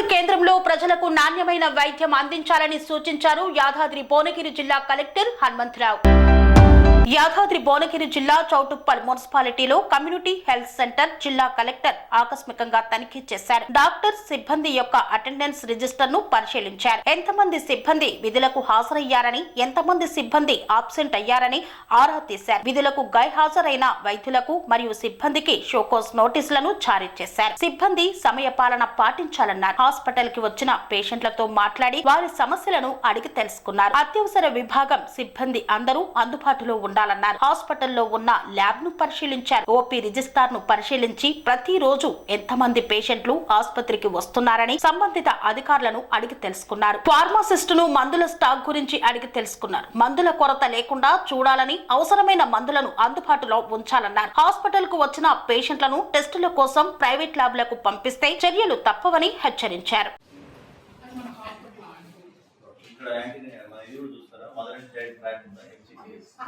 Municipal కేంద్రంలో ప్రజలకు నాణ్యమైన వైద్యం అందించాలని సూచించారు యాదాద్రి భువనగిరి జిల్లా కలెక్టర్ హనుమంతరావు. యాదాద్రి భువనగిరి జిల్లా చౌటుప్పల్ మున్సిపాలిటీలో కమ్యూనిటీ హెల్త్ సెంటర్ జిల్లా కలెక్టర్ ఆకస్మికంగా తనిఖీ చేశారు. డాక్టర్ సిబ్బంది యొక్క అటెండెన్స్ రిజిస్టర్ ను పరిశీలించారు. ఎంతమంది సిబ్బంది విధులకు హాజరయ్యారని, ఎంతమంది సిబ్బంది ఆబ్సెంట్ అయ్యారని ఆరా తీశారు. విధులకు గైహాజరైన వైద్యులకు మరియు సిబ్బందికి షోకోస్ నోటీసులను జారీ చేశారు. సిబ్బంది సమయపాలన పాటించాలన్నారు. హాస్పిటల్ కి వచ్చిన పేషెంట్లతో మాట్లాడి వారి సమస్యలను అడిగి తెలుసుకున్నారు. అత్యవసర విభాగం సిబ్బంది అందరూ అందుబాటులో ఉండాలన్నారు. హాస్పిటల్లో ఉన్న ల్యాబ్ ను పరిశీలించారు. ఓపీ రిజిస్టార్ ను పరిశీలించి ప్రతిరోజు ఎంతమంది పేషెంట్లు ఆసుపత్రికి వస్తున్నారని సంబంధిత అధికారులను అడిగి తెలుసుకున్నారు. ఫార్మాసిస్ట్ ను మందుల స్టాక్ గురించి అడిగి తెలుసుకున్నారు. మందుల కొరత లేకుండా చూడాలని, అవసరమైన మందులను అందుబాటులో ఉంచాలన్నారు. హాస్పిటల్ కు వచ్చిన పేషెంట్లను టెస్టుల కోసం ప్రైవేట్ ల్యాబ్లకు పంపిస్తే చర్యలు తప్పవని హెచ్చరించారు.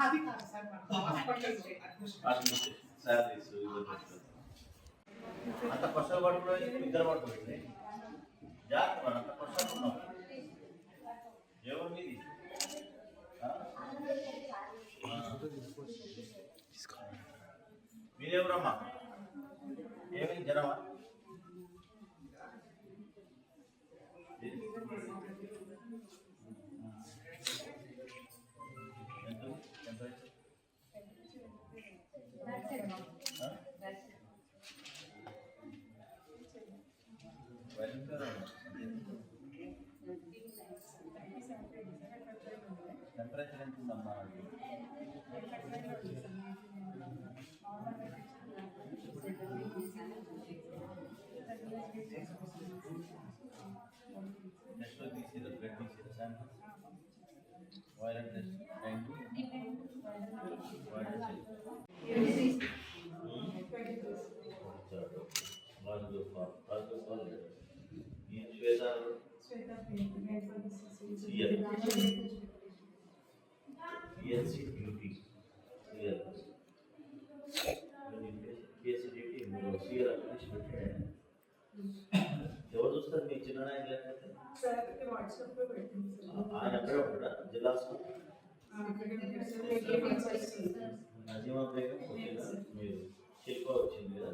అది కాదు సార్, హాస్పిటల్ సాలరీస్ అంత కష్టం పడుతుంది. ఇద్దరు పడుతుంది జాగ్రత్త, అంత కష్టం ఎవరు మీది మీరెవరమ్మా? ఏమైంది జనమా? టెంపరేచర్ ఎంత ఉందమ్మా? టెస్ట్ తీసిరా, బ్లడ్ తీసిరా, శాంపుల్ వైరల్ టెస్ట్ ఎవరు చూస్తారు? మీ చిన్న లేకపోతే ఆయన ఎక్కడ ఉంటాడా? జిల్లా నజీమా బేగం మీరు శిల్ప వచ్చింది కదా,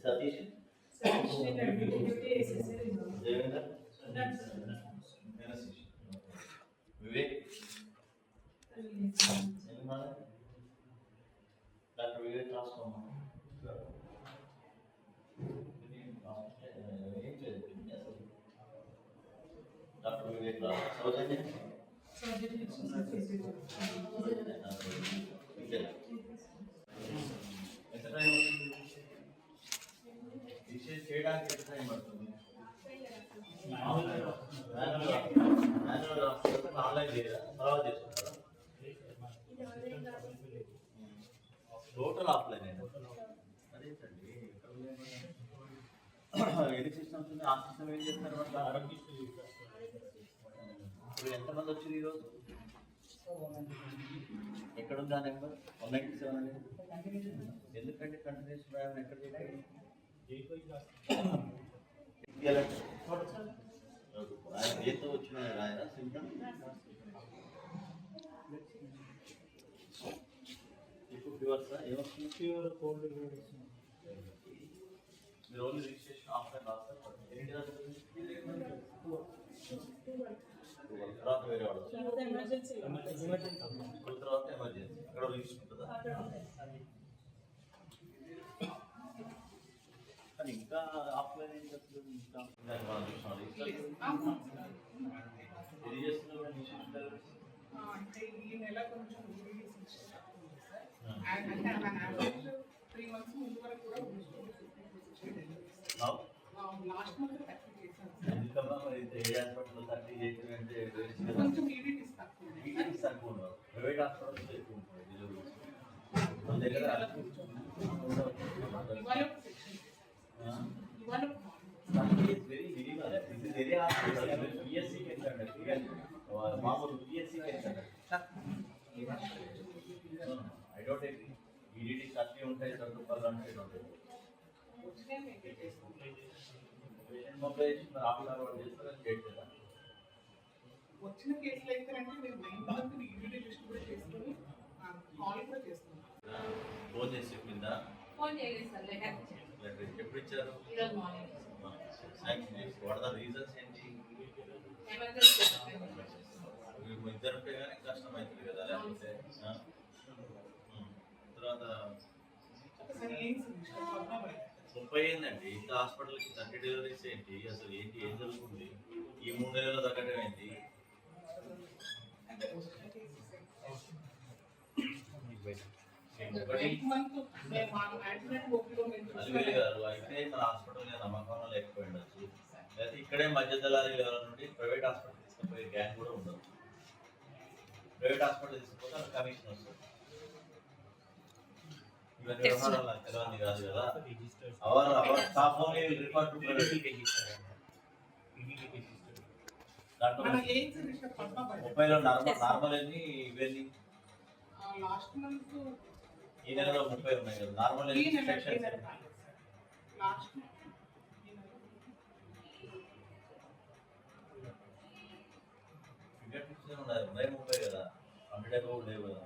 సతీష్ వివేక్ డాక్టర్ వివేక్ రాసుకోమా. డాక్టర్ వివేక్ సౌజన్య ఎంత టైం రిసీవ్ చేయడానికి ఎంత టైం పడుతుంది? ఆన్లైన్ లేదా తర్వాత చేసుకుంటారా? టోటల్ ఆఫ్లైన్ అయినా అదేంటండి? ఎన్ని సిస్టమ్స్ ఉన్నాయి? ఆ సిస్టమ్ ఏం చేస్తారు? ఇప్పుడు ఎంతమంది వచ్చారు ఈరోజు? ఎక్కడుంది ఆ నెంబర్? 197 అనేది ఎందుకంటే కంటిన్యూస్ ప్రయాణం ఎక్కడ చేయాలి? ఆయన ఏతో వచ్చిన ఆయన సింటమ్ ఇప్పుడు ఫీవర్సా ఏమొస్తుంది? ఫీవర్, కోల్డ్ వస్తుంది. మీరు ఓన్లీ రిజిస్ట్రేషన్ ఆఫ్లైన్ రాస్తారు. ఎన్ని తర్వాత వేరే వాళ్ళు తర్వాత ఎమర్జెన్సీ అక్కడ తీసుకుంటుందా? కానీ ఇంకా ఆఫ్లైన్ ఏం చేస్తుంది? ఇంకా ఇది చేస్తున్నారు అంటే ఈ నెల కొంచెం 3 months ముందు వరకు కూడా లాస్ట్ మంత్ 30 చేశాను. ఎందుకమ్మా మరి ఏ హాస్పిటల్లో 30 చేయాలంటే కొంచెం ఈవీటీస్ తక్కువ, ప్రైవేట్ హాస్పిటల్స్ ఎక్కువ ఉంటాయి. మన దగ్గర వెరీ మినిమల్. ఇది వేరే హాస్పిటల్ పిఎస్సీకి ఎంత మామూలు పిఎస్సీకి ఎంత కంప్లైంట్ ఉంటుంది. వచ్చినాయి మేమే చేస్తాం. మొబైల్ ఆఫ్లైన్ వర్క్ చేస్తారా చేయట్లేదా? వచ్చిన కేసులు అయితే అంటే మేము 9 మంత్ ఈవీడీ లిస్ట్ కూడా చేసుకొని కాల్ కూడా చేస్తున్నాం. ఫోన్ చేసి చెప్పిందా? ఫోన్ చేయలేదు సార్, లెటర్ ఇచ్చారు. లెటర్ ఎప్పుడు ఇచ్చారు? ఈరోజు మార్నింగ్ శాంక్షన్ చేసి వాట్ ఆర్ ద రీజన్స్ ఏంటి? ఎమర్జెన్సీ మీకు ఇద్దరు ఉంటే కానీ కష్టం అవుతుంది కదా, లేకపోతే తర్వాత ఒకసారి ఏం సిస్టర్ పద్మాబాయి 30 ఏంటండి ఇంత హాస్పిటల్కి 30 డెలివరీస్ ఏంటి? అసలు ఏంటి, ఏం జరుగుతుంది? ఈ 3 నెలల్లో తగ్గడం ఏంటి? అంటే వచ్చిన కేసెస్ ఒకటి 8 మంత్ మేము యాక్సిడెంట్ ఓపీలో మేము అది వేరే గారు అయితే మన హాస్పిటల్ నమ్మకంలో లేకపోయి ఉండొచ్చు, లేకపోతే ఇక్కడే మధ్య దళారీ లెవెల్ నుండి ప్రైవేట్ హాస్పిటల్ తీసుకుపోయే గ్యాంగ్ కూడా ఉండదు. ప్రైవేట్ హాస్పిటల్ తీసుకుపోతే అక్కడ కమిషన్ వస్తుంది. ఇవన్నీ వ్యవహారాలు నాకు తెలియదు కాదు కదా. Our staff only refer to private. దాంట్లో మన ఏం సిస్టర్ పద్మాబాయి 30లో నార్మల్ ఎన్ని ఇవన్నీ లాస్ట్ మంత్ ఈ నెలలో 30 ఉన్నాయి కదా. నార్మల్ ఈ నెల సెక్షన్స్ లాస్ట్ ఫింగర్ టిప్స్ ఉన్నాయి 30 కదా, 100 అబౌవ్ లేవు కదా.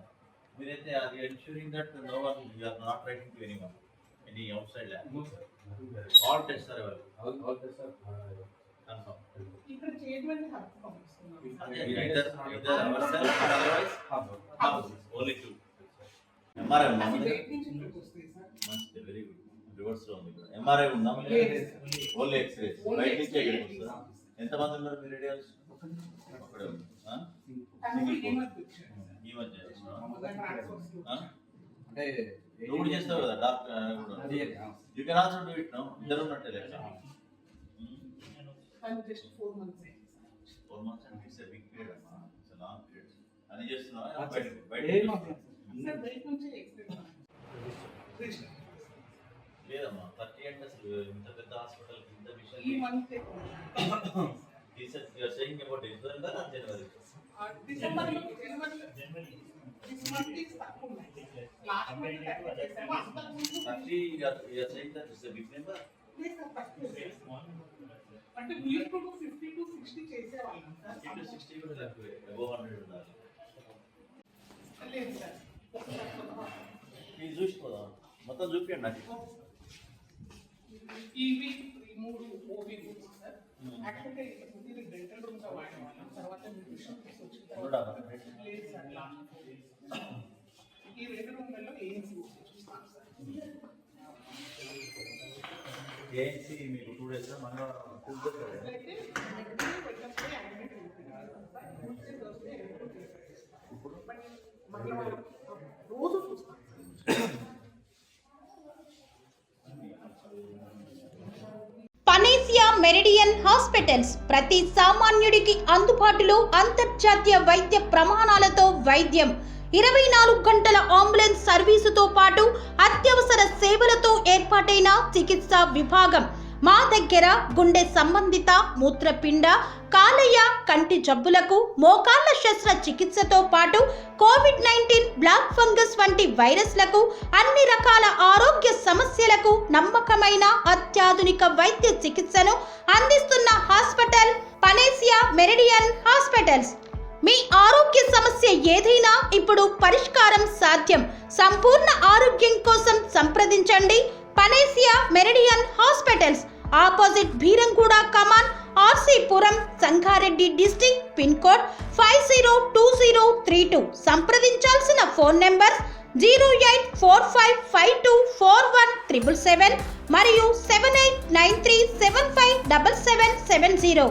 మీరైతే అది ensuring that no one you are not writing to anyone any outside lab. All test are available confirm. ఇక్కడ చేయటువంటి హక్కు పంపిస్తున్నాం. అంటే either ourselves or otherwise only two. MRI ఉందా? అది వెయిట్ నుంచి ఇక్కడికి వస్తాయి సార్. మంచిది, వెరీ గుడ్. రివర్స్ లో ఉంది. MRI ఉందా? Only x-ray. బయట నుంచి ఎక్కడికి వస్తుందా? ఎంతమంది ఉన్నారు మీ రేడియాలజిస్ట్? ఒకడే ఉంది. కానీ ఈ మధ్య వచ్చారు. ఈ మధ్య చేస్తున్నావా? మొదట ట్రాన్స్ఫర్స్ అంటే నువ్వు కూడా చేస్తావు కదా doctor. You can also do it now. ఇద్దరు ఉన్నట్టే లెక్క. కానీ జస్ట్ 4 మంత్స్ 4 months అంటే ఇట్స్ ఎ బిగ్ పీరియడ్ అమ్మా. It's a long period. అని చేస్తున్నావా? సార్ బయట నుంచి ఎక్స్పీరియన్స్ లేదమ్మా 30 అంటే అసలు ఇంత పెద్ద హాస్పిటల్ ఇంత ఈ విషయం month teacher saying about different గా జనవరి డిసెంబర్లో this month is తక్కువ ఉన్నాయి. లాస్ట్ మంత్ తక్కువ చేసాము. అంతకుముందు 30 you are saying that it's a big number. లేదు సార్, తక్కువ. అంటే మీరు 50 to 60 చేసేవాళ్ళం సార్. 50 to 60 కూడా తక్కువే, above 100 ఉండాలి. లేదు సార్. ఇది చూసిపోదాం, మొత్తం చూపించండి నాకు. ఈ వీక్ 3 ఓపీ గ్రూప్స్ సార్. యాక్చువల్గా ఇది డెంటల్ రూమ్ గా వాడేవాళ్ళం. తర్వాత న్యూట్రిషన్ వచ్చిన తర్వాత లేదు సార్. లాస్ట్ ఈ 2 రూమ్లలో ఏఎన్సీ చూస్తాం సార్. ఏఎన్సీ మీకు 2 days మంగళవారం ట్యూస్డే అయితే వెడ్నెస్డే అడ్మిట్ ఇప్పుడు మంగళవారం రోజు చూస్తాం. పనేసియా మెరిడియన్ హాస్పిటల్స్ ప్రతి సామాన్యుడికి అందుబాటులో అంతర్జాతీయ వైద్య ప్రమాణాలతో వైద్యం, 24 గంటల అంబులెన్స్ సర్వీసుతో పాటు అత్యవసర సేవలతో ఏర్పాటైన చికిత్సా విభాగం. మా దగ్గర గుండె సంబంధిత, మూత్రపిండ, కాలేయ, కంటి జబ్బులకు, మోకాళ్ల శస్త్ర చికిత్సతో పాటు కోవిడ్-19, బ్లాక్ ఫంగస్ వంటి వైరస్లకు, అన్ని రకాల ఆరోగ్య సమస్యలకు నమ్మకమైన అత్యాధునిక వైద్య చికిత్సను అందిస్తున్న హాస్పిటల్ పనేసియా మెరిడియన్ హాస్పిటల్స్. మీ ఆరోగ్య సమస్య ఏదైనా ఇప్పుడు పరిష్కారం సాధ్యం. సంపూర్ణ ఆరోగ్యం కోసం సంప్రదించండి Panacea Meridian hospitals. Opposite Bheeramguda Kaman, RC Puram, Sangareddy district. Pin code 502032. సంప్రదించాల్సిన ఫోన్ నెంబర్ 0845524177 మరియు 7893757770.